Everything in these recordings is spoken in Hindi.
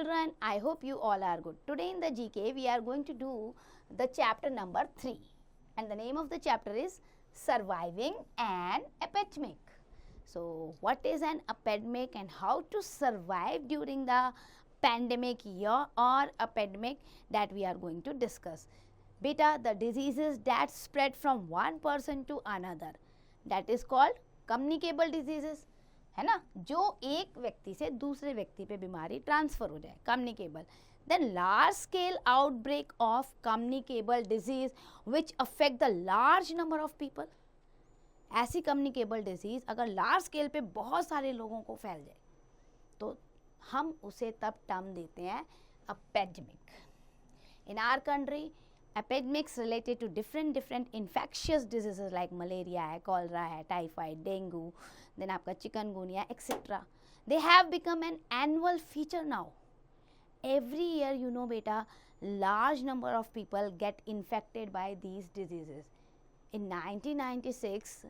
children, I hope you all are good. Today in the GK we are going to do the chapter number 3 and the name of the chapter is Surviving an Epidemic. So what is an epidemic and how to survive during the pandemic year or epidemic, that we are going to discuss. Beta, the diseases that spread from one person to another, that is called communicable diseases, है ना, जो एक व्यक्ति से दूसरे व्यक्ति पे बीमारी ट्रांसफर हो जाए, communicable. Then large scale outbreak of communicable disease which affect the large number of people. ऐसी कम्युनिकेबल डिजीज अगर लार्ज स्केल पे बहुत सारे लोगों को फैल जाए तो हम उसे तब टर्म देते हैं epidemic. In our country epidemics related to different infectious diseases like malaria है, cholera है, typhoid, dengue, then आपका chikungunya etc. They have become an annual feature now. Every year, you know beta, large number of people get infected by these diseases. In 1996,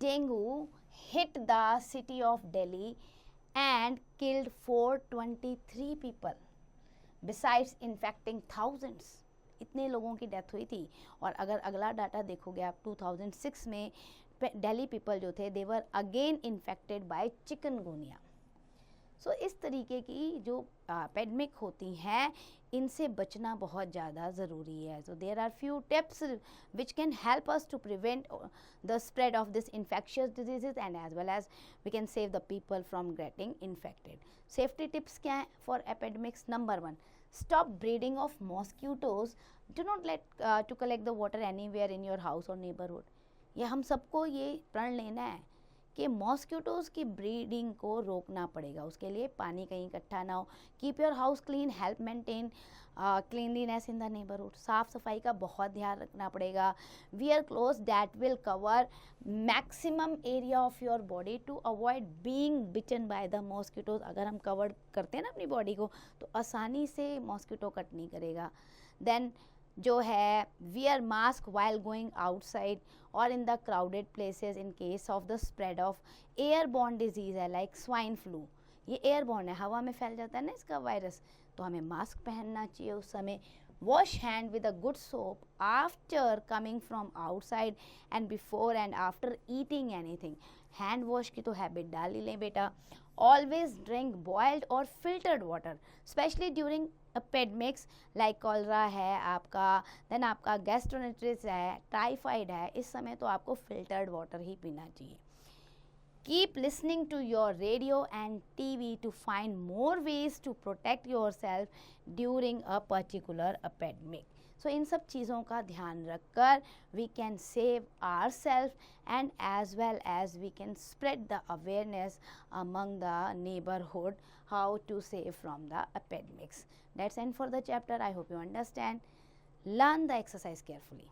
dengue hit the city of Delhi and killed 423 people, besides infecting thousands. इतने लोगों की डेथ हुई थी. और अगर अगला डाटा देखोगे आप 2006 में दिल्ली पीपल जो थे they were again infected by chikungunya. So इस तरीके की जो एपिडेमिक होती हैं इनसे बचना बहुत ज़्यादा ज़रूरी है. So there are few tips which can help us to prevent the spread of this infectious diseases and as well as we can save the people from getting infected. Safety tips क्या हैं for epidemics? Number 1, stop breeding of mosquitoes. Do not let to collect the water anywhere in your house or neighborhood. ये हम सबको ये प्रण लेना है कि मॉस्किटोज़ की ब्रीडिंग को रोकना पड़ेगा. उसके लिए पानी कहीं इकट्ठा ना हो. Keep your house clean, help maintain cleanliness in the neighbourhood. साफ़ सफाई का बहुत ध्यान रखना पड़ेगा. Wear cloth that will cover maximum area of your body to avoid being bitten by the mosquitoes. अगर हम कवर करते हैं ना अपनी बॉडी को तो आसानी से मॉस्किटो कट नहीं करेगा. देन जो है wear mask while going outside और in the crowded places in case of the spread of airborne disease है लाइक स्वाइन फ्लू. ये एयरबॉर्न है, हवा में फैल जाता है ना इसका वायरस, तो हमें मास्क पहनना चाहिए उस समय. Wash hand with a good soap after coming from outside and before and after eating anything. Hand wash की तो हैबिट डाल ही लें बेटा. ऑलवेज ड्रिंक बॉइल्ड और filtered water specially during epidemics like cholera है आपका, देन आपका गैस्ट्रोएंटेरिटिस है, टाइफाइड है. इस समय तो आपको फिल्टर्ड वाटर ही पीना चाहिए. Keep listening to your radio and TV to find more ways to protect yourself during a particular epidemic. So इन सब चीज़ों का ध्यान रखकर we can save ourselves and as well as we can spread the awareness among the neighborhood how to save from the epidemics. That's end for the chapter. I hope you understand. Learn the exercise carefully.